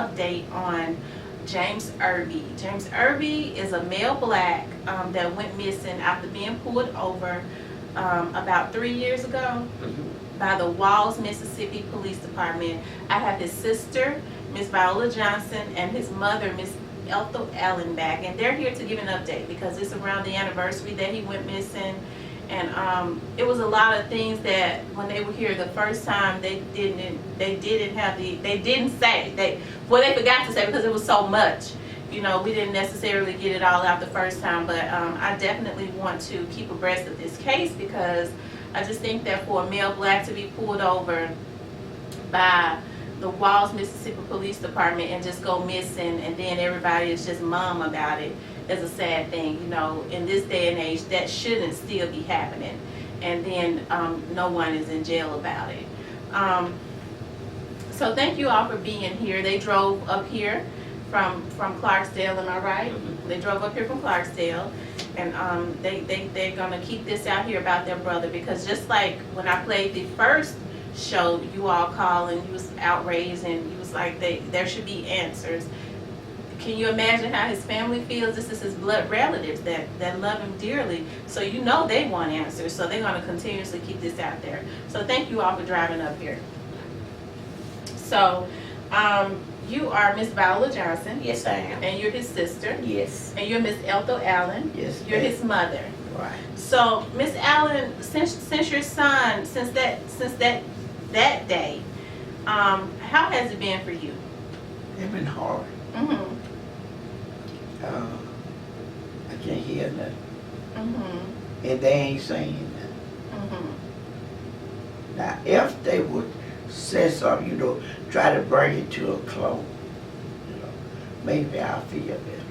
update on James Irby. James Irby is a male black that went missing after being pulled over about 3 years ago by the Walls, Mississippi Police Department. I have his sister, Miss Viola Johnson, and his mother, Miss Ethel Allen, back, and they're here to give an update because it's around the anniversary that he went missing. And it was a lot of things that when they were here the first time they didn't say, they forgot to say because it was so much. You know, we didn't necessarily get it all out the first time, but I definitely want to keep abreast of this case because I just think that for a male black to be pulled over by the Walls, Mississippi Police Department and just go missing, and then everybody is just mum about it, is a sad thing. You know, in this day and age, that shouldn't still be happening, and then no one is in jail about it. So thank you all for being here. They drove up here from Clarksdale, am I right? They drove up here from Clarksdale, and they're gonna keep this out here about their brother, because just like when I played the first show, you all called and you was outraged and you was like, there should be answers. Can you imagine how his family feels? This is his blood relatives that love him dearly, so you know they want answers, so they're going to continuously keep this out there. So thank you all for driving up here. So you are Miss Viola Johnson. Yes, I am. And you're his sister. Yes. And you're Miss Ethel Allen. Yes. You're his mother. Right. So Miss Allen, since your son, since that day, how has it been for you? It's been hard. I can't hear nothing. And they ain't saying nothing. Now, if they would say something, you know, try to bring it to a close, you know, maybe I'll feel better.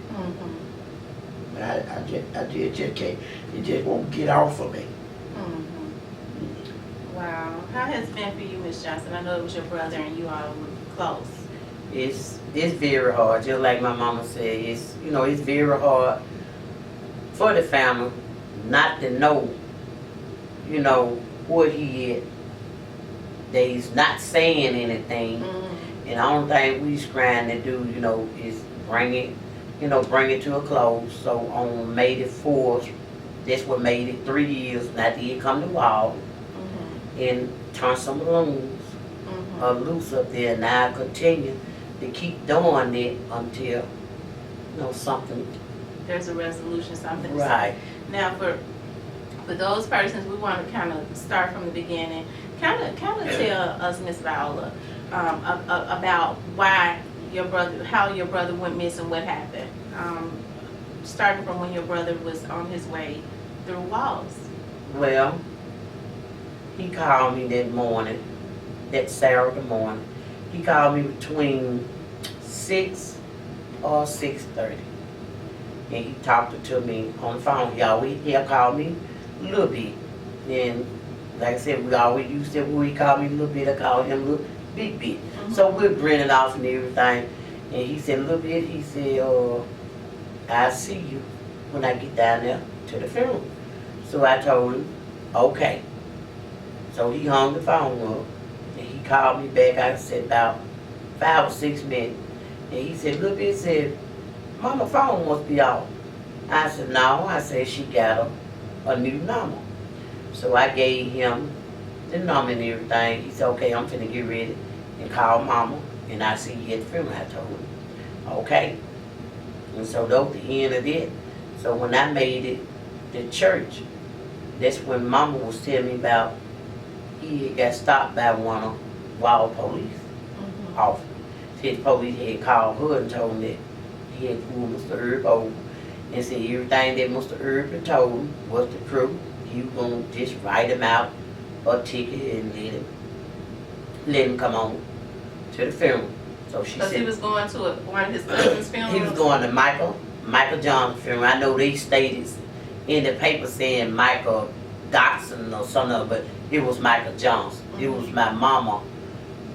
But I just can't, it just won't get off of me. Wow. How has it been for you, Miss Johnson? I know it was your brother and you all were close. It's very hard. Just like my mama said, it's very hard for the family not to know, what he is. They's not saying anything, and the only thing we's trying to do, is bring it to a close. So on May the 4th, that's what made it 3 years. Now did come to Wall and turn some balloons loose up there. Now I continue to keep doing it until something. There's a resolution, something. Right. Now for those persons, we want to kind of start from the beginning. Kind of tell us, Miss Viola, about how your brother went missing, what happened. Starting from when your brother was on his way through Walls. Well, he called me that Saturday morning. He called me between 6 or 6:30. And he talked to me on the phone. He'll call me a little bit. And like I said, we always used to, when he called me a little bit, I called him a little bit. So we're grinning off and everything. And he said a little bit, he said, I'll see you when I get down there to the funeral. So I told him, okay. So he hung the phone up, and he called me back, I said about 5 or 6 minutes. And he said, little bit, said, Mama phone must be off. I said, no. I said, she got a new number. So I gave him the number and everything. He said, okay, I'm finna get ready and call Mama, and I see you at the funeral. I told him, okay. And so that was the end of it. So when I made it to church, that's when Mama was telling me about he had got stopped by one of Wall police officers. Said the police had called her and told him that he had pulled Mr. Irby over and said everything that Mr. Irby told him was the truth. He was going to just write him out a ticket and let him come on to the funeral. So she said, he was going to one of his cousin's funerals? He was going to Michael John's funeral. I know they stated in the paper saying Michael Dotson or something, but it was Michael Johnson. It was my mama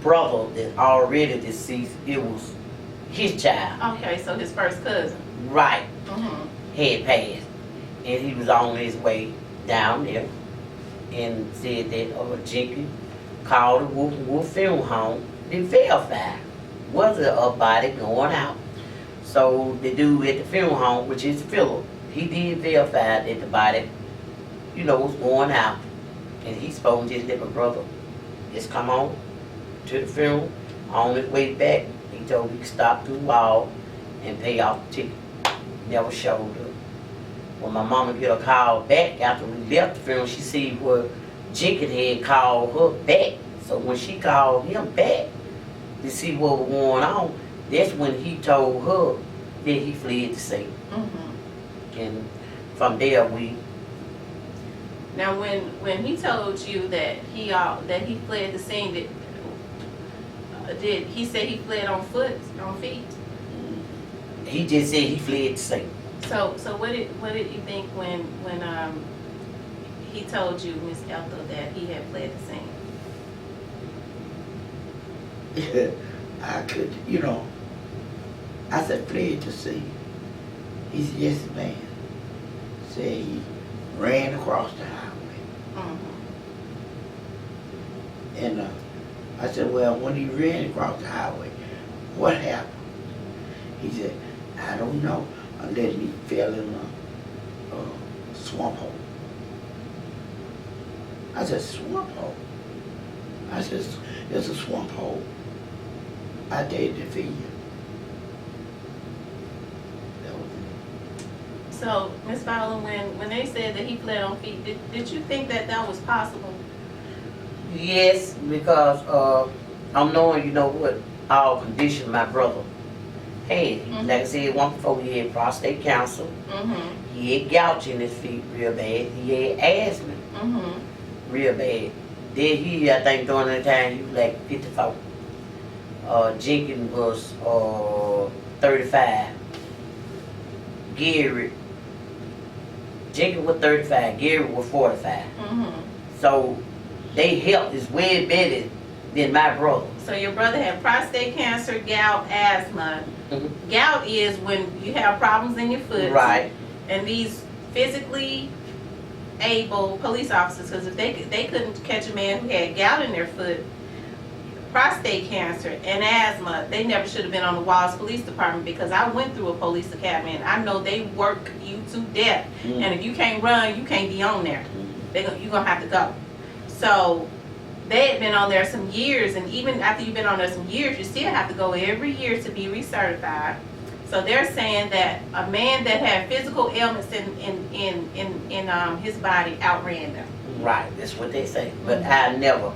brother that already deceased. It was his child. Okay, so his first cousin. Right. Had passed. And he was on his way down there and said that Jenkins called the Wolf Funeral Home to verify was a body going out. So the dude at the funeral home, which is Philip, he did verify that the body, was going out. And he's supposed to just let my brother just come on to the funeral. On his way back, he told me to stop through the wall and pay off the ticket. Never showed up. When my mama get a call back after we left the funeral, she see where Jenkins had called her back. So when she called him back to see what was going on, that's when he told her that he fled the scene. And from there we. Now, when he told you that he fled the scene, did he say he fled on feet? He just said he fled the scene. So what did you think when he told you, Miss Ethel, that he had fled the scene? I could, I said, fled to see. He said, yes, ma'am. Said he ran across the highway. And I said, well, when he ran across the highway, what happened? He said, I don't know, unless he fell in a swamp hole. I said, swamp hole? I said, it's a swamp hole. I dare defeat you. That was it. So, Miss Fowler, when they said that he fled on feet, did you think that was possible? Yes, because I'm knowing, what all condition my brother had. Like I said, one before he had prostate cancer. He had gout in his feet real bad. He had asthma real bad. Then I think during that time, he was like 54. Jenkins was 35. Jenkins was 35. Gary was 45. So they helped is way better than my brother. So your brother had prostate cancer, gout, asthma. Gout is when you have problems in your foot. Right. And these physically able police officers, because if they couldn't catch a man who had gout in their foot, prostate cancer, and asthma, they never should have been on the Walls Police Department, because I went through a police academy and I know they work you to death. And if you can't run, you can't be on there. You're going to have to go. So they had been on there some years, and even after you've been on there some years, you still have to go every year to be recertified. So they're saying that a man that had physical ailments in his body outran them. Right, that's what they say. But I never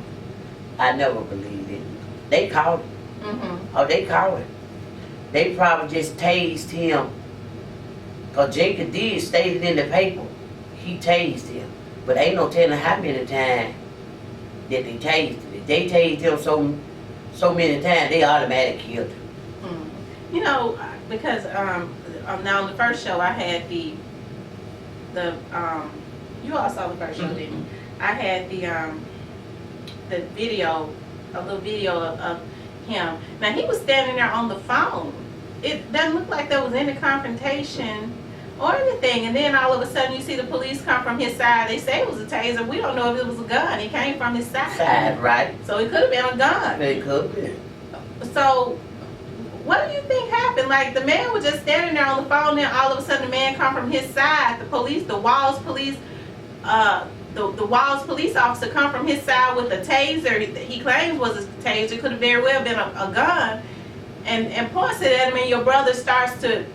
believed it. They called him. Oh, they called him. They probably just tased him. Because Jacob did state it in the paper. He tased him. But ain't no telling how many times that they tased him. If they tased him so many times, they automatically killed him. Because now on the first show I had the you all saw the first show, didn't you? I had the video, a little video of him. Now he was standing there on the phone. It doesn't look like there was any confrontation or anything, and then all of a sudden you see the police come from his side. They say it was a taser. We don't know if it was a gun. It came from his side. Right. So it could have been a gun. It could be. So what do you think happened? Like, the man was just standing there on the phone, then all of a sudden the man come from his side. The police, the Walls police, the Walls police officer come from his side with a taser. He claims was a taser. It could have very well been a gun. And points it at him, and your brother starts to,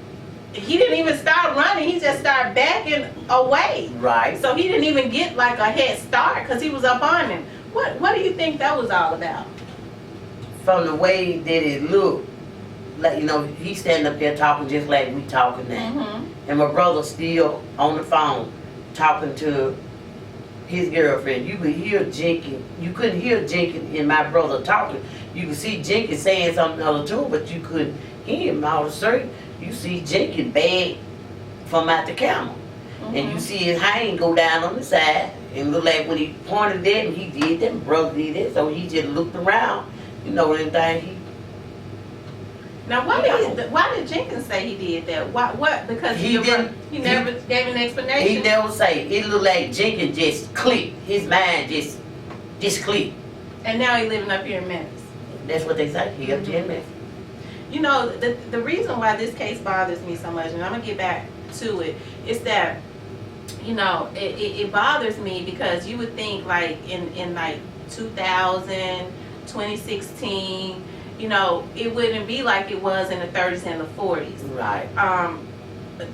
he didn't even start running. He just started backing away. Right. So he didn't even get like a head start because he was up on him. What do you think that was all about? From the way that it looked, like, he's standing up there talking just like we talking now. And my brother's still on the phone talking to his girlfriend. You could hear Jenkins. You couldn't hear Jenkins and my brother talking. You could see Jenkins saying something other too, but you couldn't hear him. All of a sudden, you see Jenkins bag from out the camera. And you see his hand go down on the side. And look like when he pointed at him, he did that, my brother did that. So he just looked around. Everything Now, why did Jenkins say he did that? What? Because he never gave an explanation. He never say. It looked like Jenkins just clicked. His mind just clicked. And now he's living up here in Memphis. That's what they say. He up here in Memphis. You know, the reason why this case bothers me so much, and I'm gonna get back to it, is that, you know, it bothers me because you would think like in like 2000, 2016, you know, it wouldn't be like it was in the 30s and the 40s. Right.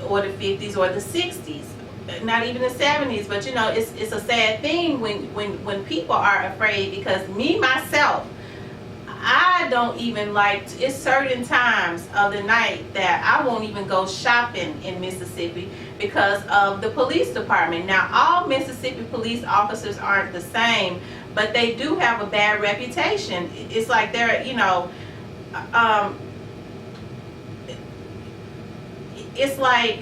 Or the 50s or the 60s. Not even the 70s, but you know, it's a sad thing when people are afraid, because me, myself, I don't even like, it's certain times of the night that I won't even go shopping in Mississippi because of the police department. Now, all Mississippi police officers aren't the same, but they do have a bad reputation. It's like they're, you know, it's like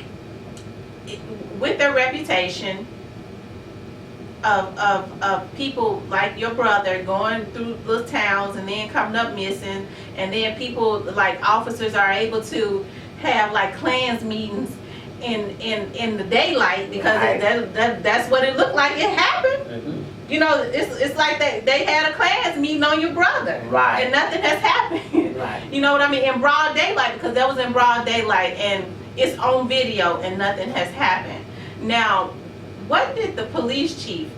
with their reputation of people like your brother going through little towns and then coming up missing, and then people like officers are able to have like Klans meetings in the daylight because Right. that's what it looked like it happened. Mm-hmm. You know, it's like they had a Klans meeting on your brother, Right. and nothing has happened. Right. You know what I mean? In broad daylight, because that was in broad daylight and it's on video and nothing has happened. Now, what did the police chief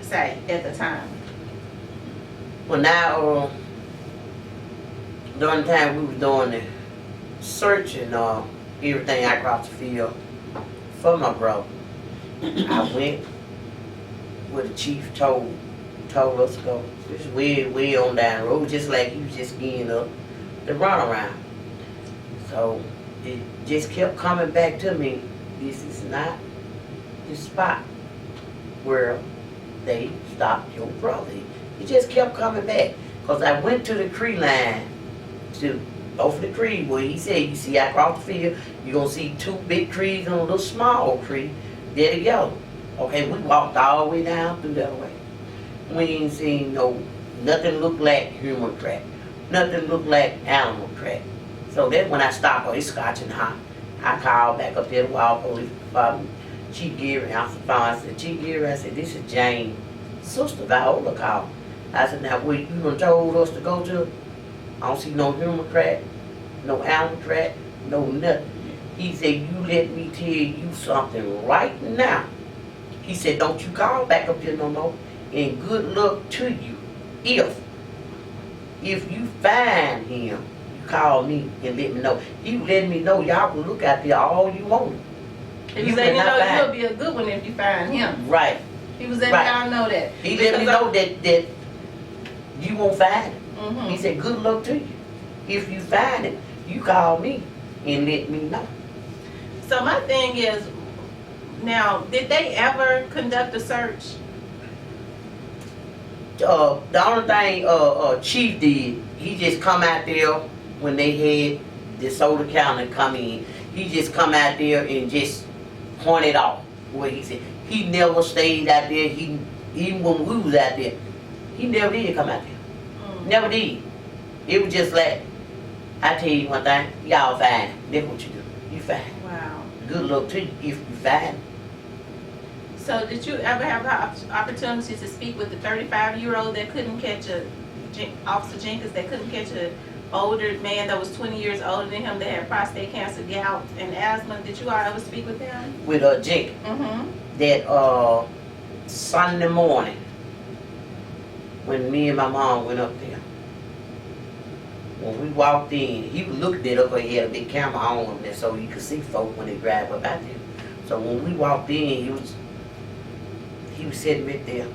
say at the time? Well, now, during the time we was doing the searching, everything across the field for my brother, I went where the chief told us to go. It's way on down the road, just like he was just getting up the runaround. So it just kept coming back to me. This is not the spot where they stopped your brother. It just kept coming back. Because I went to the tree line, to both of the trees where he said, you see across the field, you're going to see two big trees and a little small tree. They're together. Okay, we walked all the way down through that way. We ain't seen nothing looked like human track. Nothing looked like animal track. So then when I stopped, it's scotching hot. I called back up there to Wild Police Department. Chief Geary answered the phone. I said, Chief Geary, I said, this is Jane, sister Viola called. I said, now where you done told us to go to? I don't see no human track, no animal track, no nothing. He said, you let me tell you something right now. He said, don't you call back up here no more. And good luck to you. If you find him, you call me and let me know. He let me know y'all can look out there all you want. He was letting you know you'll be a good one if you find him. Right. He was letting y'all know that. He let me know that you won't find it. Mm-hmm. He said, good luck to you. If you find it, you call me and let me know. So my thing is, now, did they ever conduct a search? The only thing Chief did, he just come out there when they had the Soda County come in. He just come out there and just pointed out what he said. He never stayed out there. Even when we was out there, he never did come out there. Never did. It was just like, I tell you one thing, y'all fine. That's what you do. You fine. Wow. Good luck to you if you fine. So did you ever have the opportunity to speak with the 35-year-old that couldn't catch Officer Jenkins, that couldn't catch an older man that was 20 years older than him that had prostate cancer, gout, and asthma? Did you all ever speak with him? With Jenkins. Mm-hmm. That Sunday morning, when me and my mom went up there, when we walked in, he was looking at us, but he had a big camera on him there so you could see folk when they drive up out there. So when we walked in, he was sitting right there,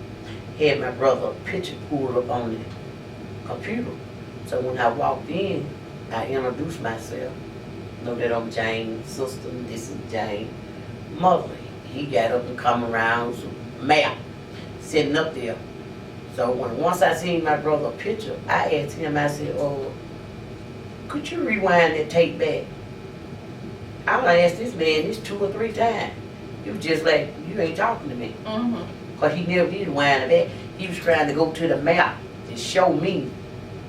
had my brother a picture pulled up on the computer. So when I walked in, I introduced myself. Know that I'm Jane's sister, and this is Jane's mother. He got up and come around with some map, sitting up there. So once I seen my brother a picture, I asked him, I said, could you rewind that tape back? I done asked this man this 2 or 3 times. He was just like, you ain't talking to me. Mm-hmm. Because he never did wind it back. He was trying to go to the map to show me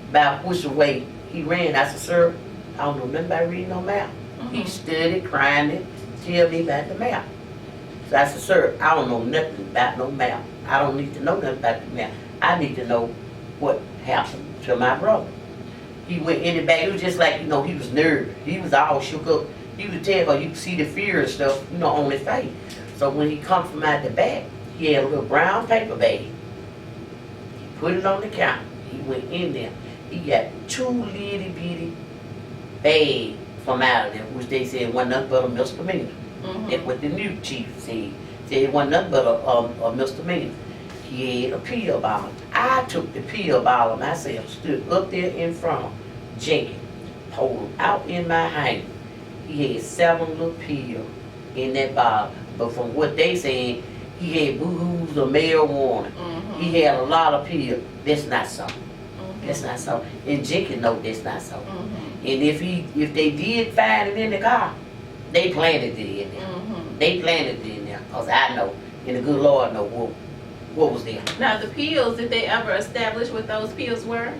about which way he ran. I said, sir, I don't know nothing about reading no map. Mm-hmm. He studied, trying to tell me about the map. So I said, sir, I don't know nothing about no map. I don't need to know nothing about the map. I need to know what happened to my brother. He went in the back. It was just like, you know, he was nervous. He was all shook up. You could tell, you could see the fear and stuff, you know, on his face. So when he come from out the back, he had a little brown paper bag. He put it on the counter. He went in there. He got 2 little bitty bags from out of there, which they said wasn't nothing but a misdemeanor. That's what the new chief said. Said it wasn't nothing but a misdemeanor. He had a pill bottle. I took the pill bottle myself, stood up there in front of Jenkins, pulled him out in my hand. He had 7 little pills in that bottle. But from what they said, he had boo-hoos of marijuana. He had a lot of pills. That's not so. That's not so. And Jenkins know that's not so. And if they did find it in the car, they planted it in there. They planted it in there. Because I know, and the good Lord know what was there. Now the pills, did they ever establish what those pills were?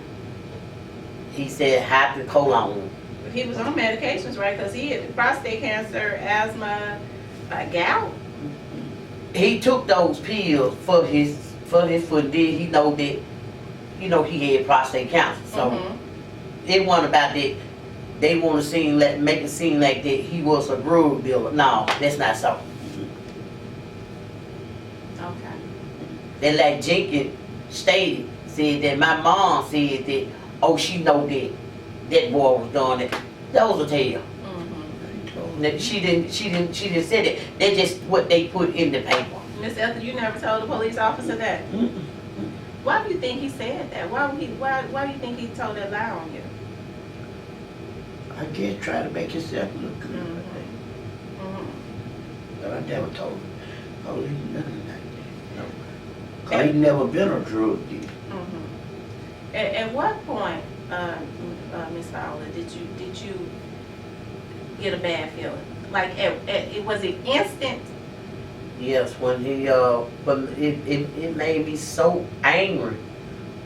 He said hydrocolone. He was on medications, right? Because he had prostate cancer, asthma, gout. He took those pills for his foot. Did he know that, you know, he had prostate cancer? So they want about that. They want to make it seem like that he was a drug dealer. No, that's not so. Okay. Then like Jenkins stated, said that my mom said that, oh, she know that boy was doing it. That was a tale. She didn't say that. That's just what they put in the paper. Miss Ethel, you never told the police officer that? Why do you think he said that? Why do you think he told that lie on you? I guess try to make yourself look good. I think. But I never told him nothing like that. No. 'Cause he never been a drug dealer. At what point, Miss Fowler, did you get a bad feeling? Like, was it instant? Yes, when he but it made me so angry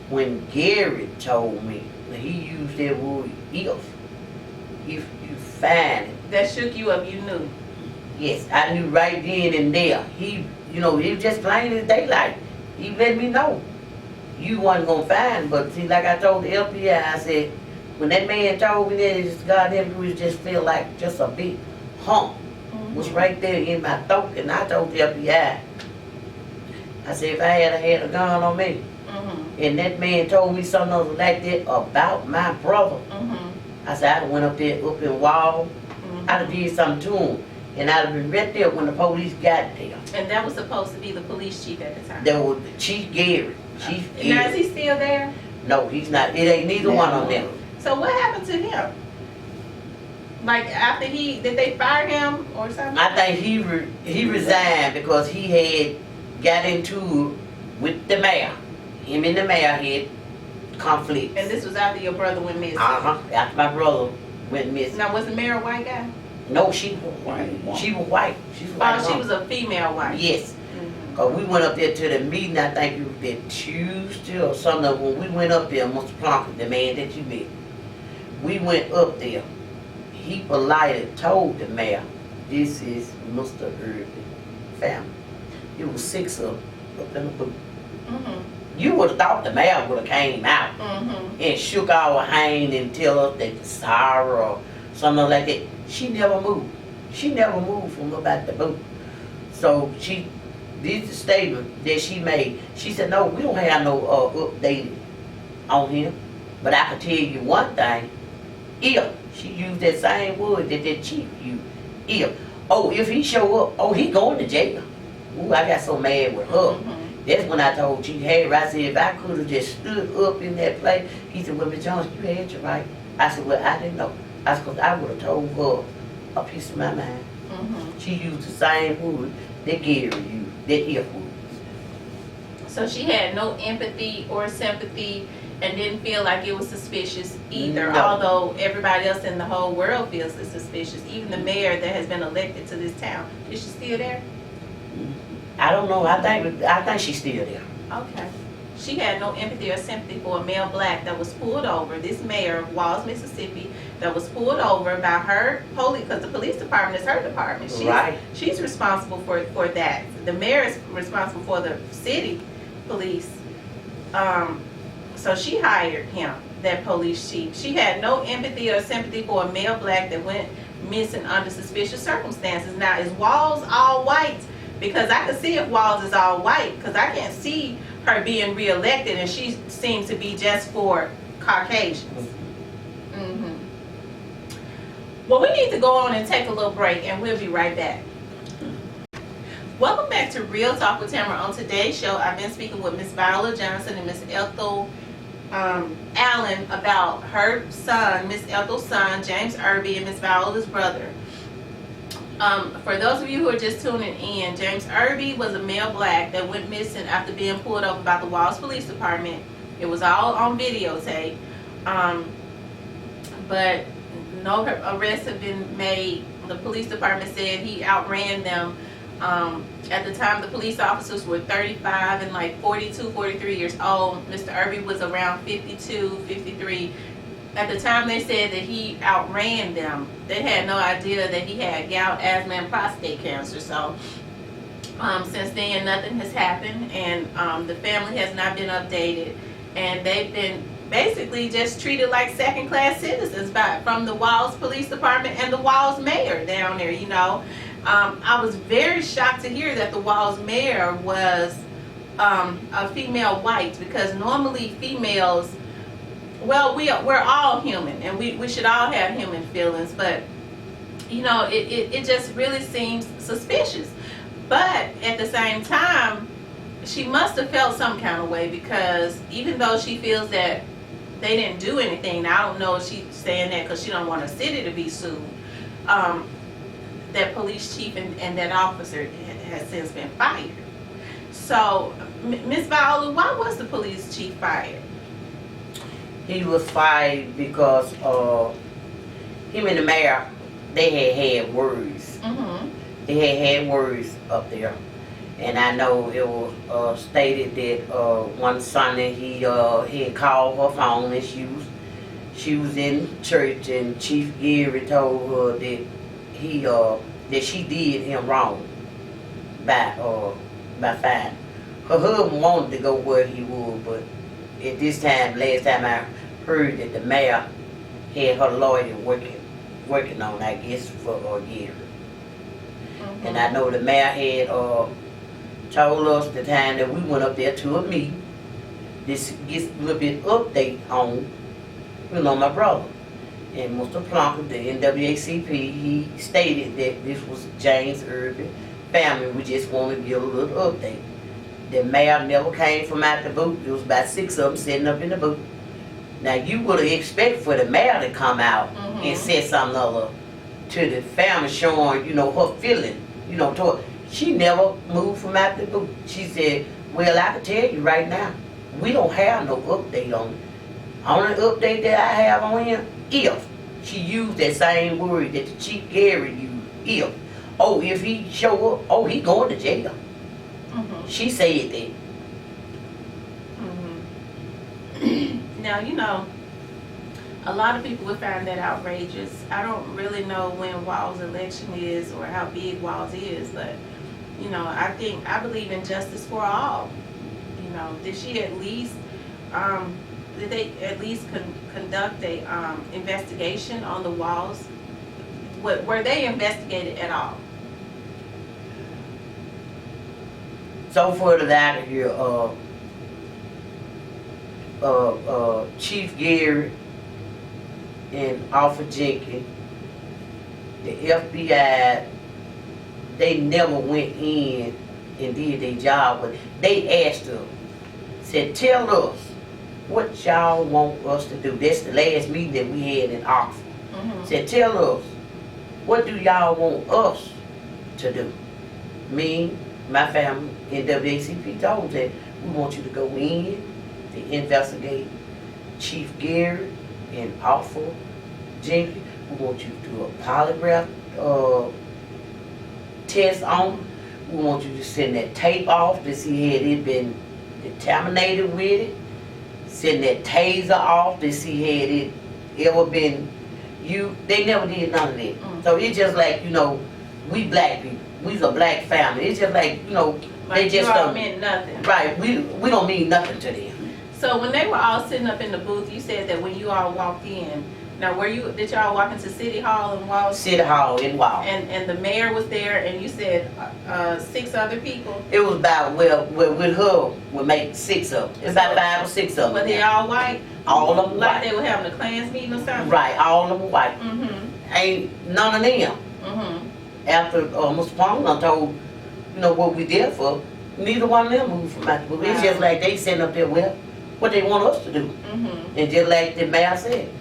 when Gary told me that he used that word if you find it. That shook you up, you knew. Yes, I knew right then and there. He, you know, he was just plain as daylight. He let me know you wasn't gonna find. But see, like I told the LPI, I said when that man told me that, it's goddamn, it just felt like just a big hump was right there in my throat. And I told the FBI, I said if I had a gun on me, and that man told me something like that about my brother, I said I'd have went up there, up in wall, I'd have did something to him. And I'd have been right there when the police got there. And that was supposed to be the police chief at the time? That was Chief Gary. Now is he still there? No, he's not. It ain't neither one of them. So what happened to him? Like after did they fire him or something? I think he resigned because he had got into it with the mayor. Him and the mayor had conflict. And this was after your brother went missing? After my brother went missing. Now was the mayor a white guy? No, she was white. She was white. She was a female white? Yes. Cause we went up there to the meeting, I think it was that Tuesday or something. When we went up there, Mr. Plunkett, the man that you met, we went up there. He politely told the mayor, this is Mr. Irby family. It was 6 of them up in the booth. You would have thought the mayor would have came out and shook our hand and tell us that the sorrow or something like that. She never moved. She never moved from about the booth. So this is the statement that she made. She said, no, we don't have no updated on him. But I can tell you one thing. If she used that same word that chief used. If he show up, he going to jail. Ooh, I got so mad with her. That's when I told Chief Harry, I said, if I could have just stood up in that place. He said, well, Miss Johnson, you had your right. I said, well, I didn't know. I said, because I would have told her a piece of my mind. She used the same word that Gary used, that if word. So she had no empathy or sympathy and didn't feel like it was suspicious either, No. although everybody else in the whole world feels it's suspicious. Even the mayor that has been elected to this town. Is she still there? I don't know. I think she's still there. Okay. She had no empathy or sympathy for a male black that was pulled over, this mayor of Walls, Mississippi, that was pulled over by her police, because the police department is her department. She's responsible for that. The mayor is responsible for the city police. So she hired him that police chief. She had no empathy or sympathy for a male black that went missing under suspicious circumstances. Now, is Walls all white? Because I can see if Walls is all white, because I can't see her being reelected, and she seems to be just for Caucasians. Well, we need to go on and take a little break, and we'll be right back. Welcome back to Real Talk with Tamara. On today's show, I've been speaking with Miss Viola Johnson and Miss Ethel Allen about her son, Miss Ethel's son, James Irby, and Miss Viola's brother. For those of you who are just tuning in, James Irby was a male black that went missing after being pulled over by the Walls Police Department. It was all on videotape, but no arrests have been made. The police department said he outran them. At the time, the police officers were 35 and like 42, 43 years old. Mr. Irby was around 52, 53. At the time, they said that he outran them. They had no idea that he had gout, asthma, and prostate cancer. So since then, nothing has happened, and the family has not been updated, and they've been basically just treated like second-class citizens from the Walls Police Department and the Walls mayor down there, you know. I was very shocked to hear that the Walls mayor was a female white, because normally females, well, we're all human, and we should all have human feelings, but you know, it just really seems suspicious. But at the same time, she must have felt some kind of way, because even though she feels that they didn't do anything, now I don't know if she's saying that because she don't want her city to be sued. That police chief and that officer has since been fired. So, Miss Viola, why was the police chief fired? He was fired because him and the mayor, they had words. They had words up there. And I know it was stated that one Sunday he had called her phone, and she was in church, and Chief Gary told her that that she did him wrong by fine. Her husband wanted to go where he would, but at this time, last time I heard that the mayor had her lawyer working on, I guess, for Gary. And I know the mayor had told us the time that we went up there to a meeting. This gets a little bit update on, you know, my brother. And Mr. Plonker, the NAACP, he stated that this was James Irby family. We just wanted to give a little update. The mayor never came from out the booth. There was about 6 of them sitting up in the booth. Now, you would have expected for the mayor to come out and say something other to the family, showing, you know, her feeling, you know, toward. She never moved from out the booth. She said, well, I can tell you right now, we don't have no update on it. Only update that I have on him, if. She used that same word that the Chief Gary used, if. Oh, if he show up, oh, he going to jail. She said that. Now, you know, a lot of people would find that outrageous. I don't really know when Walls' election is or how big Walls is, but, you know, I believe in justice for all. You know, did she at least, did they at least conduct a investigation on the Walls? Were they investigated at all? So further out of here, Chief Gary and Officer Jenkins, the FBI, they never went in and did their job, but they asked them, said, tell us what y'all want us to do. That's the last meeting that we had in Oxford. Said, tell us, what do y'all want us to do? Me, my family, NAACP told them, we want you to go in to investigate Chief Gary and Officer Jenkins. We want you to do a polygraph test on them. We want you to send that tape off to see had it been contaminated with it. Send that taser off to see had it ever been used. They never did none of that. So it's just like, you know, we black people. We's a black family. It's just like, you know, Like they just you all don't meant nothing. Right, we don't mean nothing to them. So when they were all sitting up in the booth, you said that when you all walked in, now did y'all walk into City Hall and walk? City Hall in Wall. And the mayor was there, and you said 6 other people. It was about, well, with her, we make 6 of them. It's about 5 or 6 of them. Were they all white? All of them Like white. they were having a Klans meeting or something? Right, all of them white. Mm-hmm. Ain't none of them. Mm-hmm. After Mr. Palmer told, what we did for, neither one of them moved from out the booth. It's Wow. just like they sitting up there, well, what they want us to do. Mm-hmm. And just like the mayor said,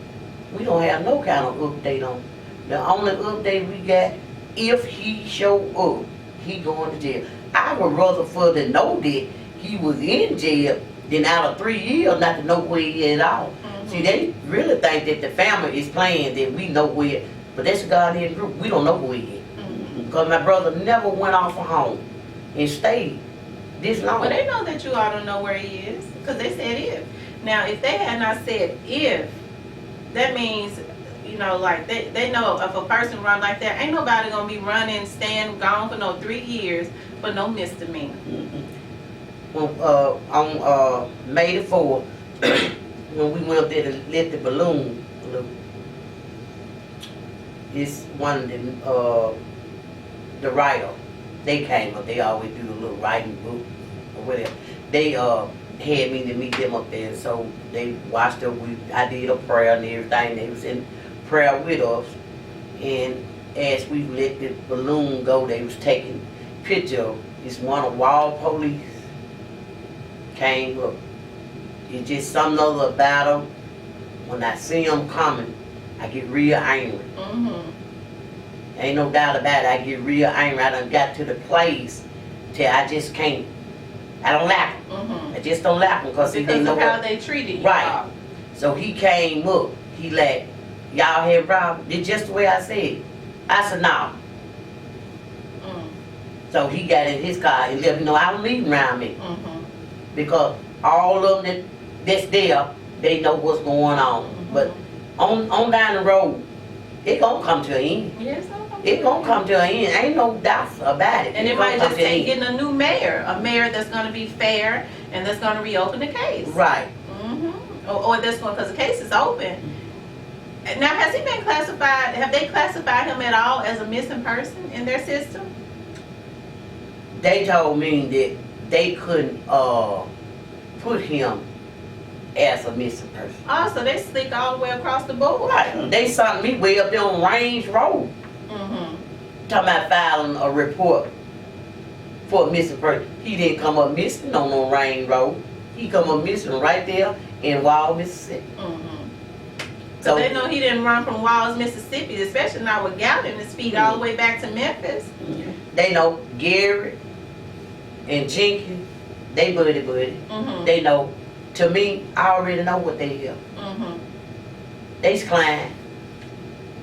we don't have no kind of update on. The only update we got, if he show up, he going to jail. I would rather for to know that he was in jail than out of 3 years not to know where he is at all. Mm-hmm. See, they really think that the family is playing that we know where, but that's a goddamn group. We don't know where he is. Mm-hmm. Because my brother never went off from home and stayed this long. Well, they know that you all don't know where he is, because they said if. Now, if they had not said if, that means, like they know if a person run like that, ain't nobody gonna be running, staying gone for no 3 years for no misdemeanor. Well, on May the 4th, when we went up there to let the balloon loose, it's one of the writer, they came up, they always do a little writing book or whatever. They had me to meet them up there, so they watched us. I did a prayer and everything. They was in prayer with us, and as we let the balloon go, they was taking picture. It's one of Wall Police came up. It's just something other about them. When I see them coming, I get real angry. Mm-hmm. Ain't no doubt about it. I get real angry. I done got to the place till I just can't. I don't like him. Mm-hmm. I just don't like him because he didn't Because know of how what. they treated you. Right. all. So he came up. He like, y'all had a problem? It's just the way I said it. I said, no. Mm. So he got in his car and let me know I don't leave him around me. Mm-hmm. Because all of them that's there, they know what's going on. Mhm. But on down the road, it gonna come to an end. Yes, It gonna come to an end. Ain't no doubt about it. and it gonna might come just to an take end. getting a new mayor, a mayor that's going to be fair and that's going to reopen the case. Right. Mm-hmm. Or this one, because the case is open. Now, has he been classified? Have they classified him at all as a missing person in their system? They told me that they couldn't put him as a missing person. Oh, so they slick all the way across the board. Right. They sent me way up there on Range Road. Mm-hmm. Talking about filing a report for a missing person. He didn't come up missing on no Range Road. He come up missing right there in Wild, Mississippi. Mm-hmm. So So they know he didn't run from Walls, Mississippi, especially not with gout in his feet all the way back to Memphis. they know Gary and Jenkins, they buddy. Mm-hmm. They know. To me, I already know what they hear. Mm-hmm. They's client.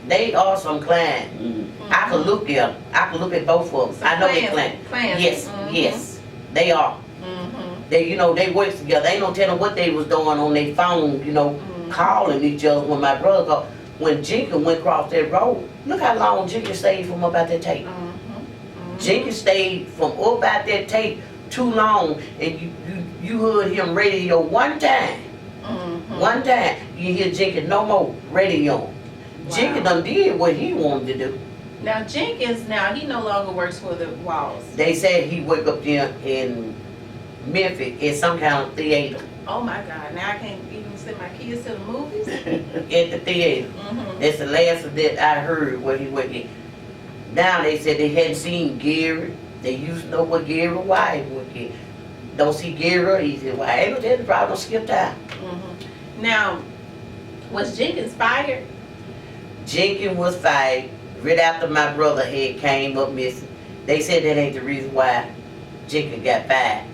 They are some client. Mm-hmm. I could look at them. I could look at both of them. I know they client. Plans. Yes, Mhm. yes, they are. Mm-hmm. They, they work together. Ain't no telling what they was doing on their phone, Mhm. calling each other. When my brother called, when Jenkins went across that road, look how long Jenkins stayed from up out that tape. Mm-hmm. Jenkins stayed from up out that tape too long, and you heard him radio one time. Mm-hmm. One time, you hear Jenkins no more radio. Wow. Jenkins done did what he wanted to do. Now Jenkins, he no longer works for the Walls. They said he worked up there in Memphis at some kind of theater. Oh my God! Now I can't even send my kids to the movies. At the theater. Mm-hmm. That's the last of that I heard what he worked in. Now they said they hadn't seen Gary. They used to know what Gary wife worked in. Don't see Gary, he said, well, I ain't no telling, probably don't skip time. Mm-hmm. Now, was Jenkins fired? Jenkins was fired right after my brother had came up missing. They said that ain't the reason why Jenkins got fired.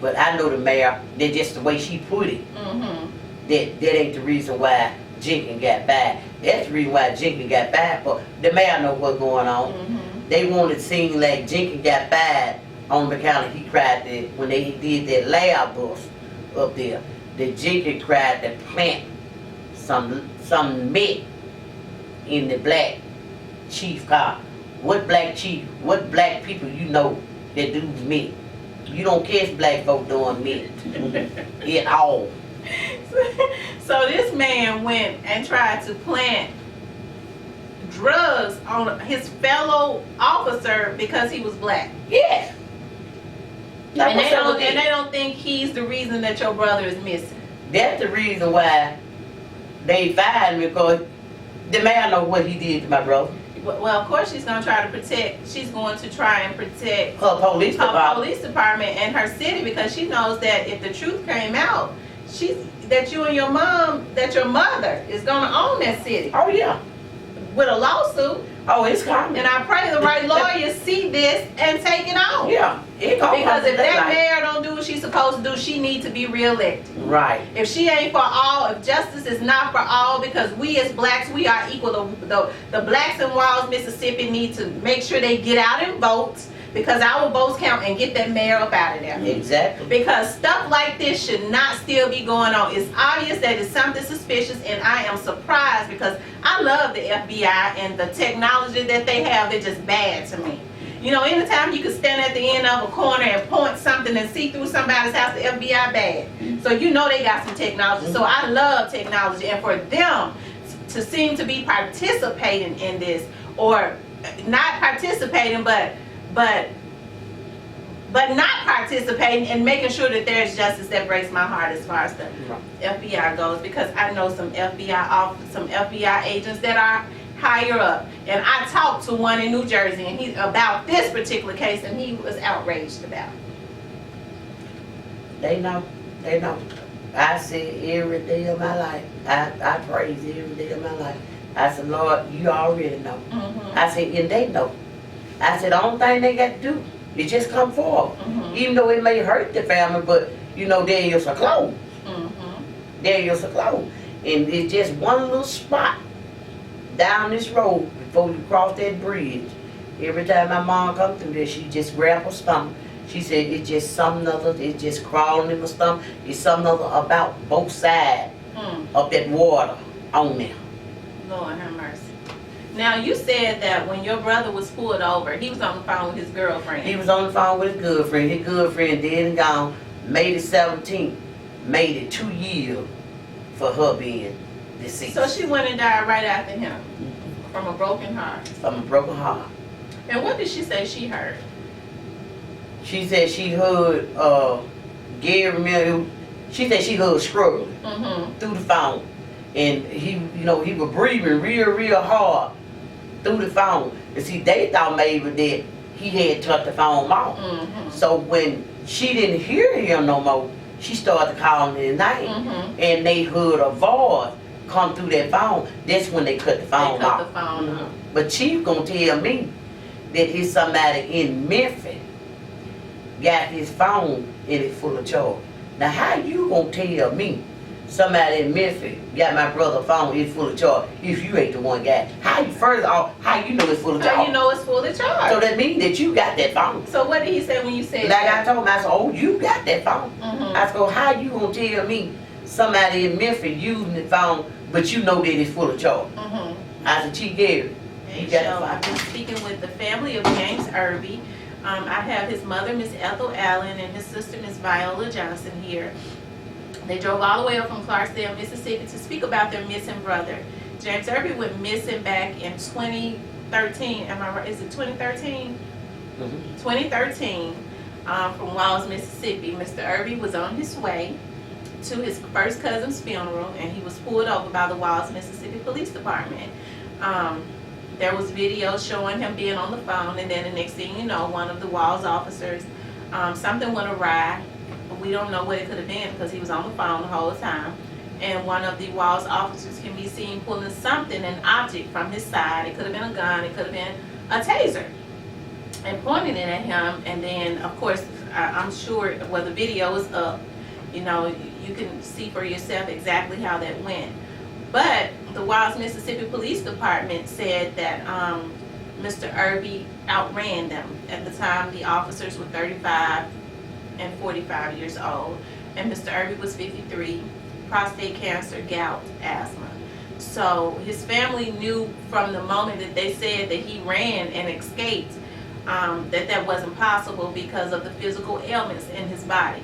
But I know the mayor, that's just the way she put it. Mm-hmm. That ain't the reason why Jenkins got fired. That's the reason why Jenkins got fired. But the mayor know what's going on. Mm-hmm. They wanted to seem like Jenkins got fired on the account of he cried that when they did that lab bus up there, that Jenkins cried to plant some meat in the black chief car. What black chief, what black people you know that do meat? You don't catch black folk doing meat at all. So this man went and tried to plant drugs on his fellow officer because he was black. Yeah. Now, And what's they up don't with and that? they don't think he's the reason that your brother is missing. That's the reason why they fired me, because the man know what he did to my brother. Well, of course she's gonna try to protect. She's going to try and protect Her police her department. police department and her city, because she knows that if the truth came out, that you and your mom, that your mother is gonna own that city Oh yeah. with a lawsuit. Oh, it's coming. And I pray the right lawyers see this and take it on. Yeah. It gonna Because come if to that light. mayor don't do what she's supposed to do, she needs to be reelected. Right. If she ain't for all, if justice is not for all, because we as blacks, we are equal. The blacks in Walls, Mississippi need to make sure they get out and vote, because our votes count, and get that mayor up out of there. Exactly. Because stuff like this should not still be going on. It's obvious that it's something suspicious, and I am surprised because I love the FBI and the technology that they have. They're just bad to me. You know, anytime you can stand at the end of a corner and point something and see through somebody's house, the FBI bad. So you know they got some technology. So I love technology, and for them to seem to be participating in this, or not participating, but not participating and making sure that there's justice, that breaks my heart as far as the FBI goes, because I know some FBI agents that are higher up, and I talked to one in New Jersey and he about this particular case, and he was outraged about it. They know. They know. I say every day of my life. I praise every day of my life. I said, Lord, you already know. I said, and they know. I said, the only thing they got to do is just come forward. Even though it may hurt the family, but you know, there is a close. There is a close. And it's just one little spot down this road before you cross that bridge. Every time my mom come through there, she just grab her stomach. She said it's just something other, it's just crawling in my stomach. It's something other about both sides of that water on there. Lord have mercy. Now you said that when your brother was pulled over, he was on the phone with his girlfriend. He was on the phone with his girlfriend. His girlfriend dead and gone. May the 17th. Made it 2 years for her being deceased. So she went and died right after him from a broken heart. From a broken heart. And what did she say she heard? She said she heard Gary Miller. She said she heard struggling through the phone. And he, you know, he was breathing real hard through the phone. And see, they thought maybe that he had turned the phone off. So when she didn't hear him no more, she started calling his name. And they heard a voice come through that phone. That's when they cut the phone They cut off. the phone off. But Chief gonna tell me that it's somebody in Memphis got his phone and it's full of charge. Now how you gonna tell me somebody in Memphis got my brother's phone, it's full of charge, if you ain't the one got it? How you, first off, how you know it's full of charge? How you know it's full of charge? So that means that you got that phone. So what did he say when you said Like that? I told him, I said, oh, you got that phone. I said, well, how you gonna tell me somebody in Memphis using the phone, but you know that it's full of charge? I said, Chief Gary, you got So the I've been phone. speaking with the family of James Irby. I have his mother, Miss Ethel Allen, and his sister, Miss Viola Johnson, here. They drove all the way up from Clarksdale, Mississippi, to speak about their missing brother. James Irby went missing back in 2013. Am I right? Is it 2013? 2013, from Walls, Mississippi. Mr. Irby was on his way to his first cousin's funeral, and he was pulled over by the Walls, Mississippi Police Department. There was video showing him being on the phone, and then the next thing you know, one of the Walls officers, something went awry. We don't know what it could have been because he was on the phone the whole time. And one of the Walls officers can be seen pulling something, an object, from his side. It could have been a gun, it could have been a taser, and pointing it at him. And then, of course, I'm sure, well, the video is up. You know, you can see for yourself exactly how that went. But the Walls, Mississippi Police Department said that Mr. Irby outran them. At the time, the officers were 35 and 45 years old, and Mr. Irby was 53, prostate cancer, gout, asthma. So his family knew from the moment that they said that he ran and escaped, that wasn't possible because of the physical ailments in his body.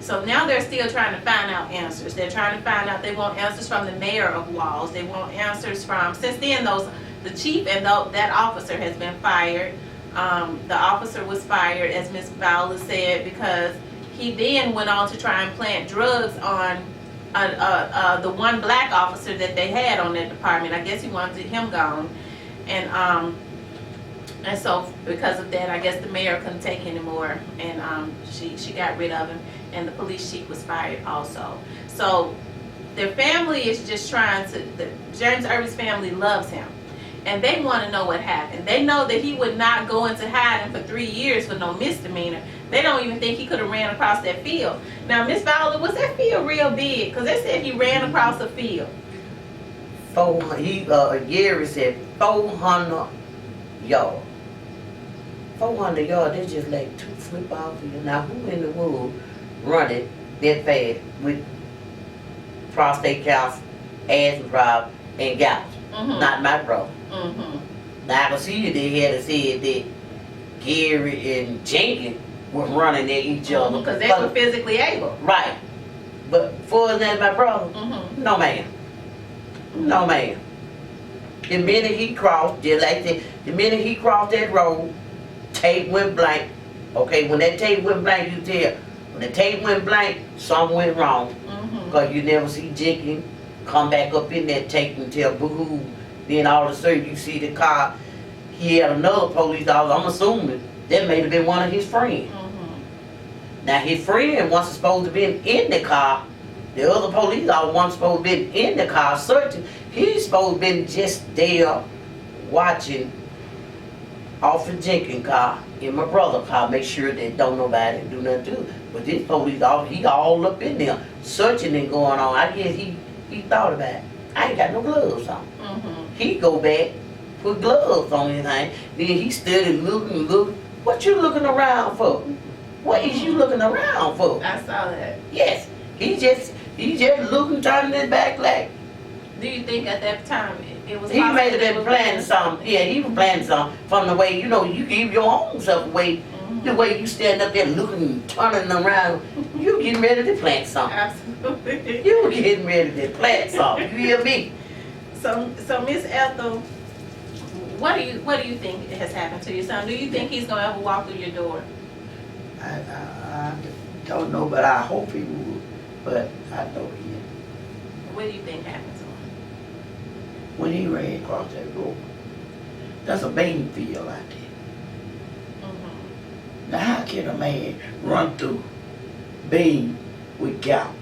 So now they're still trying to find out answers. They're trying to find out, they want answers from the mayor of Walls. They want answers from, since then the chief and that officer has been fired. The officer was fired, as Ms. Fowler said, because he then went on to try and plant drugs on the one black officer that they had on that department. I guess he wanted him gone. And so because of that, I guess the mayor couldn't take anymore, and she got rid of him, and the police chief was fired also. So their family is just trying to, James Irby's family loves him, and they want to know what happened. They know that he would not go into hiding for 3 years for no misdemeanor. They don't even think he could have ran across that field. Now, Miss Fowler, was that field real big? Because they said he ran across the field. Gary said 400 yards. 400 yards, that's just like 2 football fields. Now, who in the world running that fast with prostate cancer, asthma problem, and gout? Not my brother. Now, I can see they had said that Gary and Jenkins were running at each other. Because they were physically able. Right. But for that, my brother, no ma'am. No ma'am. The minute he crossed, just like that, the minute he crossed that road, tape went blank. Okay, when that tape went blank, you tell, when the tape went blank, something went wrong. Because you never see Jenkins come back up in that tape and tell boo-hoo. Then all of a sudden you see the car, he had another police officer, I'm assuming, that may have been one of his friends. Now his friend wasn't supposed to be in the car. The other police officer wasn't supposed to be in the car searching. He's supposed to be just there watching Officer Jenkins' car and my brother's car, make sure that don't nobody do nothing to it. But this police officer, he all up in there searching and going on. I guess he thought about it. I ain't got no gloves on. He go back, put gloves on his hand, then he stood looking. What you looking around for? What is you looking around for? I saw that. Yes, he just looking, turning his back like. Do you think at that time it was? He may have been planning something. Yeah, he was planning something from the way, you give your own self away. The way you stand up there looking, turning around, you getting ready to plant something. Absolutely. You getting ready to plant something. You hear me? So Miss Ethel, what do you think has happened to your son? Do you think he's gonna ever walk through your door? I don't know, but I hope he would. But I know he. What do you think happened to him? When he ran across that road, that's a bean field out there. Now how can a man run through bean with gout?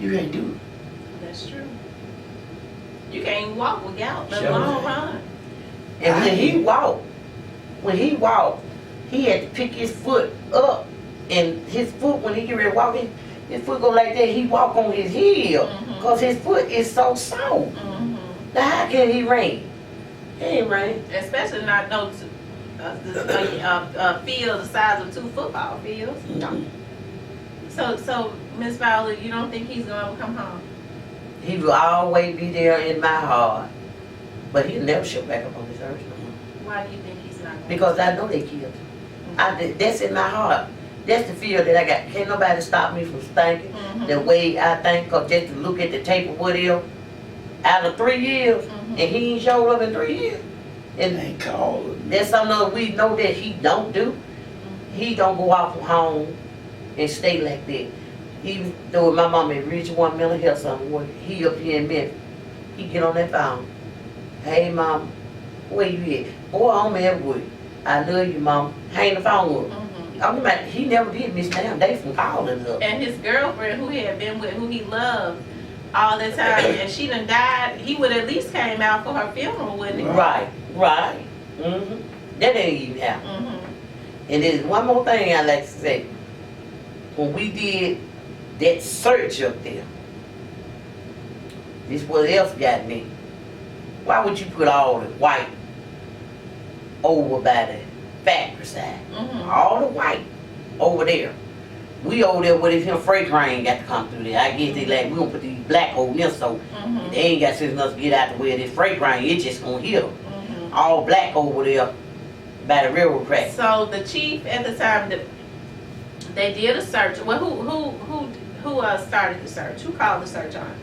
You can't do it. That's true. You can't even walk with gout, let Sure. alone run. And when he walked, he had to pick his foot up, and his foot, when he get ready to walk, his foot go like that, he walk on his heel, because his foot is so soft. Now how can he run? He ain't run. Especially not no field the size of 2 football fields. No. So Miss Fowler, you don't think he's gonna come home? He will always be there in my heart, but he'll never show back up on this earth no more. Why do you think he's not going? Because I know they killed him. That's in my heart. That's the fear that I got. Can't nobody stop me from thinking the way I think, because just to look at the tape of what else, out of 3 years, and he ain't showed up in 3 years. And Ain't called. that's something that we know that he don't do. He don't go off from home and stay like that. Even though my mama reached one mental health something, he up here in Memphis, he get on that phone. Hey mom, where you at? Boy, I'm everywhere. I love you, mom. Hang the phone with him. I'm about, he never did miss damn day from calling us. And his girlfriend, who he had been with, who he loved all the time, and she done died, he would at least came out for her funeral, wouldn't he? Right. That ain't even happen. And there's one more thing I like to say. When we did that search up there, this what else got me. Why would you put all the white over by the factory side? All the white over there. We over there with him freight train got to come through there. I guess they like, we gonna put these black over there so they ain't got sense enough to get out the way of this freight train. It just gonna hit them. All black over there by the railroad track. So the chief at the time, they did a search. Well, who started the search? Who called the search on?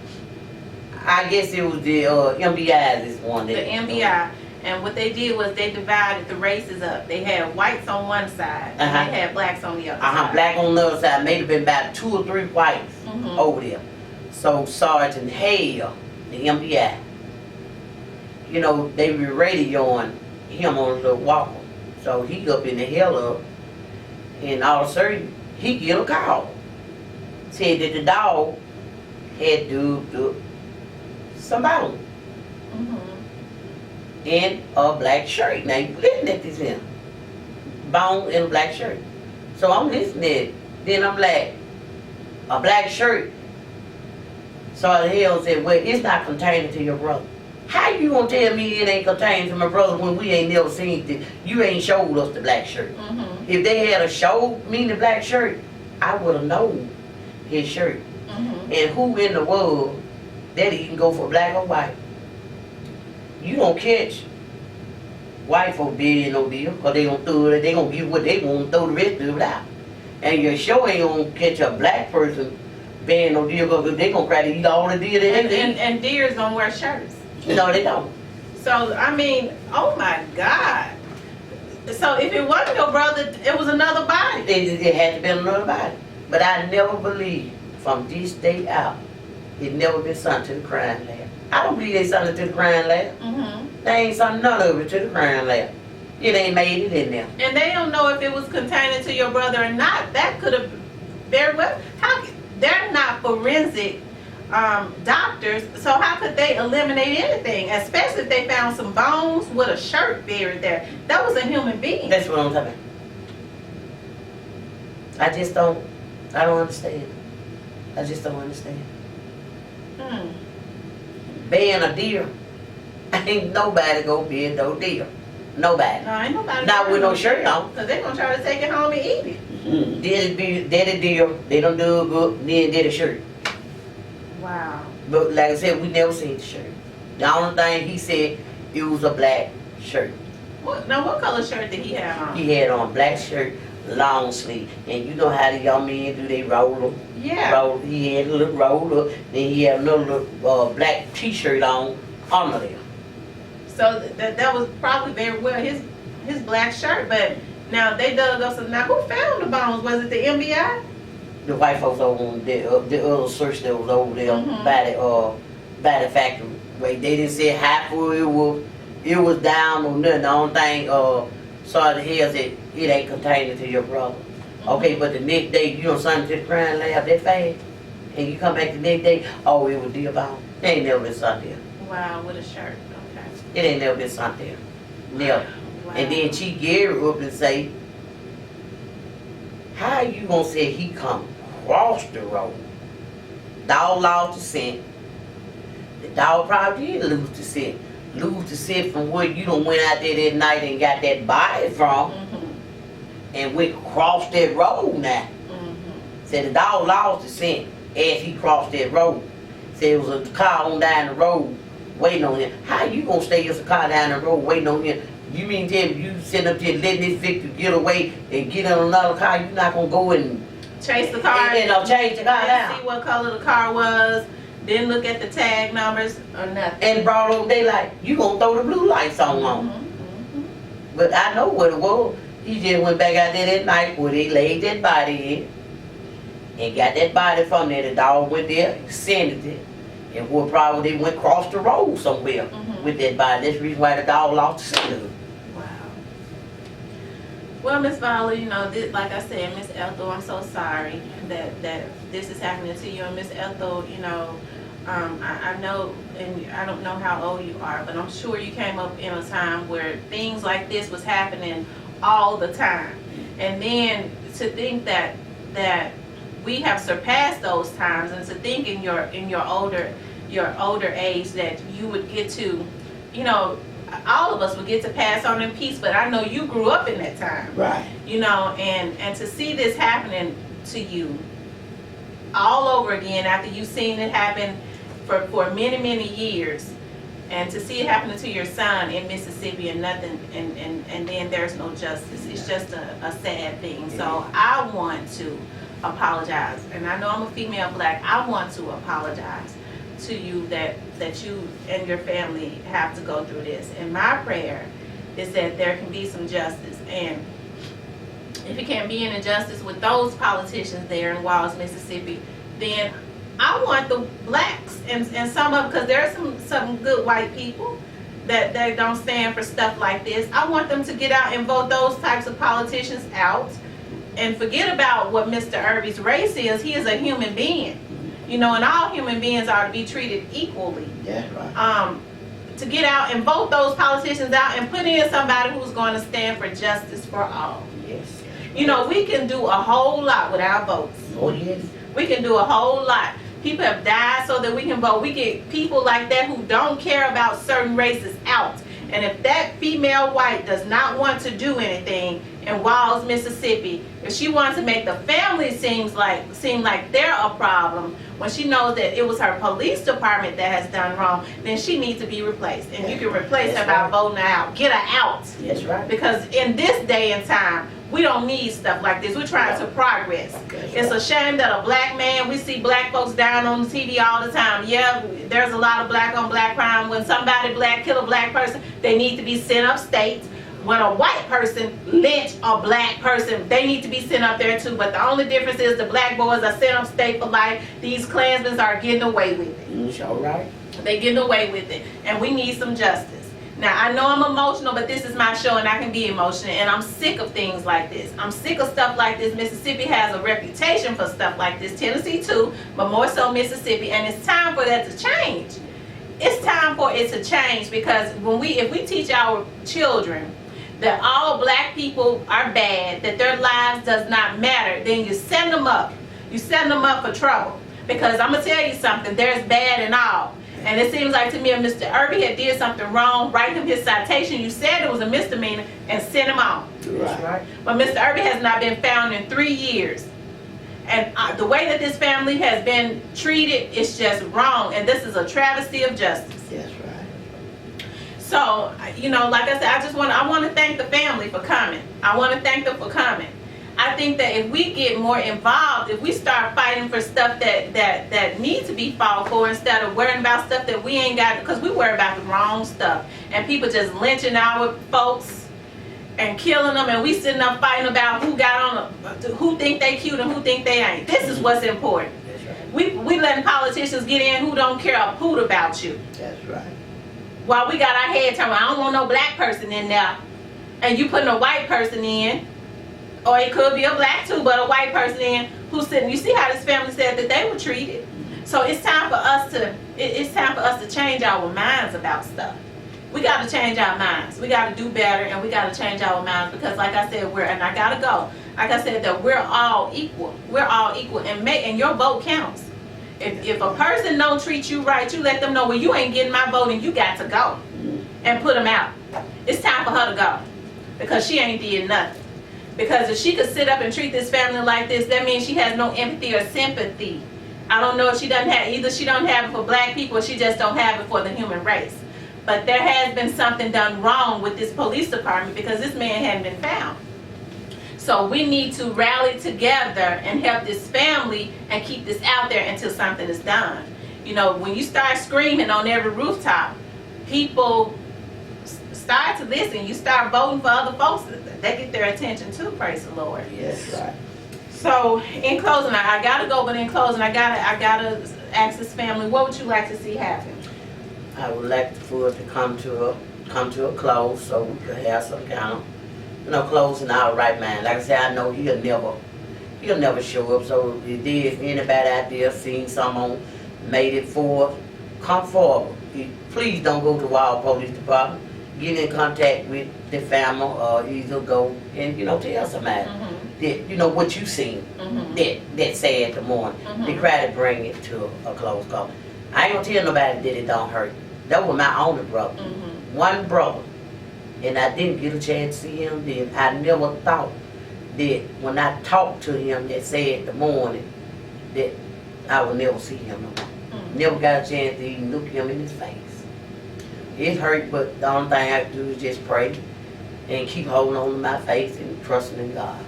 I guess it was the MBI this one. The MBI. And what they did was they divided the races up. They had whites on one side, and they had blacks on the other side. Black on the other side. May have been about 2 or 3 whites over there. So Sergeant Hale, the MBI, you know, they were radioing him on the walker. So he up in the hell up, and all of a sudden he get a call. Said that the dog had do somebody in a black shirt. Now you listen at this here. Bone in a black shirt. So I'm listening. Then I'm like, a black shirt. So the hell said, well, it's not containing to your brother. How you gonna tell me it ain't containing to my brother when we ain't never seen it? You ain't showed us the black shirt. If they had a showed me the black shirt, I would have known his shirt. And who in the world that he can go for black or white? You don't catch white folk dead no deal, cause they gonna throw it, they gonna give what they want, throw the rest of it out. And you sure ain't gonna catch a black person being no deal, cause they gonna try to eat all the deer that they eat. And deers don't wear shirts. No, they don't. So I mean, oh my God. So if it wasn't your brother, it was another body. It had to be another body. But I never believed from this day out, it never been sent to the crime lab. I don't believe they sent it to the crime lab. They ain't sent none of it to the crime lab. It ain't made it in there. And they don't know if it was containing to your brother or not. That could have very well. They're not forensic doctors, so how could they eliminate anything? Especially if they found some bones with a shirt buried there. That was a human being. That's what I'm talking about. I don't understand. I just don't understand. Being a deer, ain't nobody gonna be no deer. Nobody. No, ain't nobody. Not with no shirt on. Because they're gonna try to take it home and eat it. Did a deer, they don't do it good, then did a shirt. Wow. But like I said, we never seen the shirt. The only thing he said, it was a black shirt. What color shirt did he have on? He had on a black shirt, long sleeve. And you know how the young men do, they roll them. Yeah. He had a little roll up, then he had another black t-shirt on under there. So that was probably very well his black shirt. But now they dug up some. Now who found the bones? Was it the MBI? The white folks over on the other search that was over there by the factory. Wait, they didn't say how far it was down or nothing. The only thing Sergeant Hill said, it ain't containing to your brother. Okay, but the next day you don't send it to the crime lab that fast, and you come back the next day, oh, it was deer bone. They ain't never been sent there. Wow, with a shirt. Okay. It ain't never been sent there. Never. Wow. And then Chief Gary up and say, how you gonna say he come across the road? Dog lost the scent. The dog probably did lose the scent. Lose the scent from where you done went out there that night and got that body from. And went across that road now. Said the dog lost the scent as he crossed that road. Said it was a car on down the road waiting on him. How you gonna stay as a car down the road waiting on him? You mean tell me you sitting up there letting this victim get away and get in another car, you not gonna go and chase the car and change the car down? See what color the car was, didn't look at the tag numbers or nothing. And brought over daylight, you gonna throw the blue lights on. But I know what it was. He just went back out there that night where they laid that body in and got that body from there. The dog went there, sent it, and what probably they went across the road somewhere with that body. That's the reason why the dog lost the scent of it. Wow. Well, Miss Viola, you know, like I said, Miss Ethel, I'm so sorry that this is happening to you. And Miss Ethel, you know, I know, and I don't know how old you are, but I'm sure you came up in a time where things like this was happening all the time. And then to think that we have surpassed those times, and to think in your older age that you would get to, you know, all of us would get to pass on in peace, but I know you grew up in that time. Right. You know, and to see this happening to you all over again after you've seen it happen for many, many years, And to see it happening to your son in Mississippi and nothing, and then there's no justice, it's just a sad thing. So I want to apologize, and I know I'm a female black, I want to apologize to you that you and your family have to go through this. And my prayer is that there can be some justice. And if it can't be an injustice with those politicians there in Walls, Mississippi, then I want the blacks and some of, because there are some good white people that don't stand for stuff like this. I want them to get out and vote those types of politicians out and forget about what Mr. Irby's race is. He is a human being, you know, and all human beings are to be treated equally. That's right. To get out and vote those politicians out and put in somebody who's going to stand for justice for all. Yes. You know, we can do a whole lot with our votes. Oh, yes. We can do a whole lot. People have died so that we can vote. We get people like that who don't care about certain races out. And if that female white does not want to do anything in Walls, Mississippi, if she wants to make the family seem like they're a problem, when she knows that it was her police department that has done wrong, then she needs to be replaced. And you can replace her by voting her out. Get her out. That's right. Because in this day and time, we don't need stuff like this. We're trying to progress. It's a shame that a black man, we see black folks down on the TV all the time. Yeah, there's a lot of black on black crime. When somebody black kill a black person, they need to be sent upstate. When a white person lynch a black person, they need to be sent up there too. But the only difference is the black boys are sent upstate for life. These Klansmen are getting away with it. It's all right. They getting away with it. And we need some justice. Now, I know I'm emotional, but this is my show and I can be emotional. And I'm sick of things like this. I'm sick of stuff like this. Mississippi has a reputation for stuff like this. Tennessee too, but more so Mississippi. And it's time for that to change. It's time for it to change, because if we teach our children that all black people are bad, that their lives does not matter, then you send them up. You send them up for trouble. Because I'm going to tell you something, there's bad in all. And it seems like to me if Mr. Irby had did something wrong, write him his citation, you said it was a misdemeanor, and send him on. That's right. But Mr. Irby has not been found in 3 years. And the way that this family has been treated is just wrong. And this is a travesty of justice. That's right. So, you know, like I said, I want to thank the family for coming. I want to thank them for coming. I think that if we get more involved, if we start fighting for stuff that needs to be fought for, instead of worrying about stuff that we ain't got, because we worry about the wrong stuff. And people just lynching our folks and killing them, and we sitting up fighting about who think they cute and who think they ain't. This is what's important. That's right. We letting politicians get in who don't care a hoot about you. That's right. While we got our head turned, I don't want no black person in there. And you putting a white person in, or it could be a black too, but a white person in who's sitting. You see how this family said that they were treated. So it's time for us to change our minds about stuff. We got to change our minds. We got to do better, and we got to change our minds, because like I said, and I got to go. Like I said, that we're all equal. We're all equal, and your vote counts. If a person don't treat you right, you let them know, well, you ain't getting my vote and you got to go, and put them out. It's time for her to go, because she ain't did nothing. Because if she could sit up and treat this family like this, that means she has no empathy or sympathy. I don't know if she doesn't have, either she don't have it for black people or she just don't have it for the human race. But there has been something done wrong with this police department, because this man hadn't been found. So we need to rally together and help this family and keep this out there until something is done. You know, when you start screaming on every rooftop, people start to listen. You start voting for other folks, they get their attention too, praise the Lord. Yes, right. So in closing, I gotta go, but in closing, I gotta ask this family, what would you like to see happen? I would like for it to come to a close, so we could have some kind of, close in our right mind. Like I said, I know he'll never show up. So if anybody out there seen someone made it forth, come forward. Please don't go to Wild Police Department. Get in contact with the family, or either go and tell somebody that what you seen. That sad the morning. They try to bring it to a close call. I ain't gonna tell nobody that it don't hurt. That was my only brother, one brother, and I didn't get a chance to see him. Then I never thought that when I talked to him that sad the morning that I would never see him no more. Never got a chance to even look him in his face. It hurt, but the only thing I can do is just pray and keep holding on to my faith and trusting in God.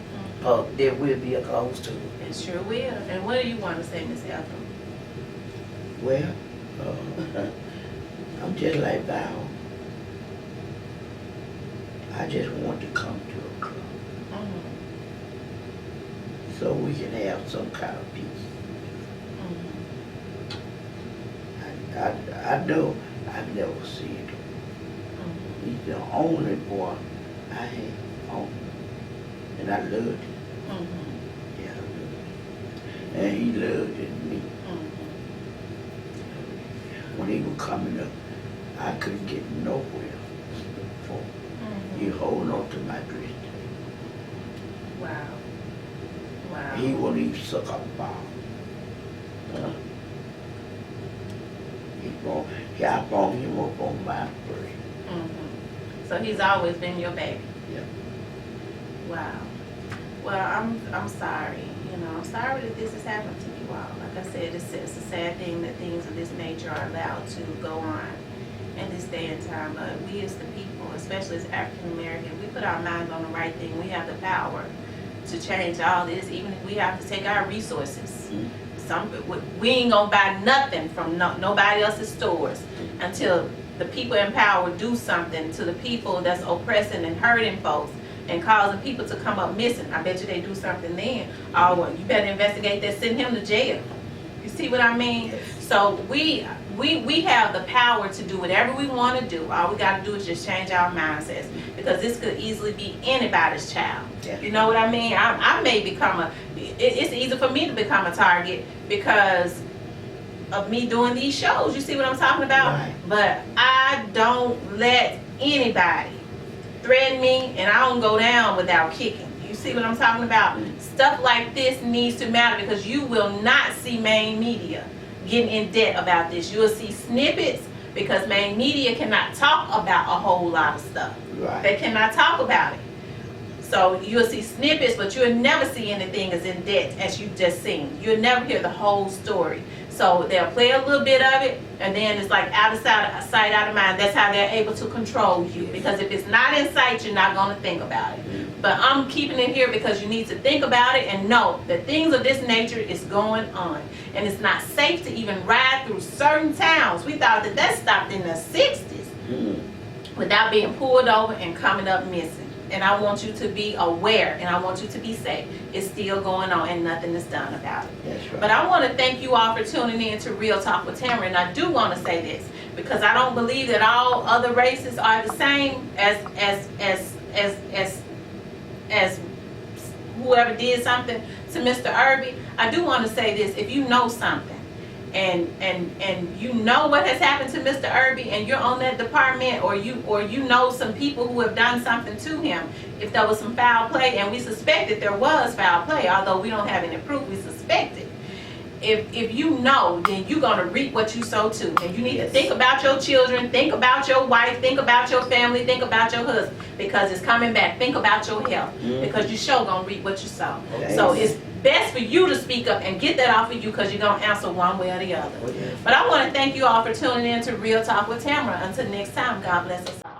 There will be a close to it. It sure will. And what do you want to say, Miss Elton? Well, I'm just like Val. I just want to come to a club so we can have some kind of peace. I know I've never seen him. He's the only boy I had on, and I loved him. Yeah, I loved him. And he loved me. When he was coming up, I couldn't get nowhere before. He hold on to my dress. Wow. Wow. He wouldn't even suck up a ball. I brought him up on my birthday. So he's always been your baby. Yeah. Wow. Well, I'm sorry. You know, I'm sorry that this has happened to you all. Like I said, it's a sad thing that things of this nature are allowed to go on in this day and time. But we as the people, especially as African American, we put our minds on the right thing. We have the power to change all this, even if we have to take our resources. We ain't gonna buy nothing from nobody else's stores until the people in power do something to the people that's oppressing and hurting folks and causing people to come up missing. I bet you they do something then. Oh, well, you better investigate that, send him to jail. You see what I mean? So we have the power to do whatever we want to do. All we got to do is just change our mindsets, because this could easily be anybody's child. You know what I mean? I may become it's easy for me to become a target because of me doing these shows. You see what I'm talking about? Right. But I don't let anybody threaten me, and I don't go down without kicking. You see what I'm talking about? Stuff like this needs to matter, because you will not see main media getting in debt about this. You will see snippets, because main media cannot talk about a whole lot of stuff. Right. They cannot talk about it. So you'll see snippets, but you'll never see anything as in depth as you just seen. You'll never hear the whole story. So they'll play a little bit of it, and then it's like out of sight, out of mind. That's how they're able to control you. Because if it's not in sight, you're not going to think about it. But I'm keeping it here because you need to think about it and know that things of this nature is going on. And it's not safe to even ride through certain towns. We thought that stopped in the 60s without being pulled over and coming up missing. And I want you to be aware, and I want you to be safe. It's still going on, and nothing is done about it. That's right. But I want to thank you all for tuning in to Real Talk with Tamara. And I do want to say this, because I don't believe that all other races are the same as whoever did something to Mr. Irby. I do want to say this: if you know something, and you know what has happened to Mr. Irby, and you're on that department, or you know some people who have done something to him, if there was some foul play, and we suspect that there was foul play, although we don't have any proof, we suspect it. If you know, then you're going to reap what you sow too. And you need to think about your children, think about your wife, think about your family, think about your husband, because it's coming back. Think about your health, because you sure going to reap what you sow. So it's best for you to speak up and get that off of you, because you're going to answer one way or the other. But I want to thank you all for tuning in to Real Talk with Tamara. Until next time, God bless us all.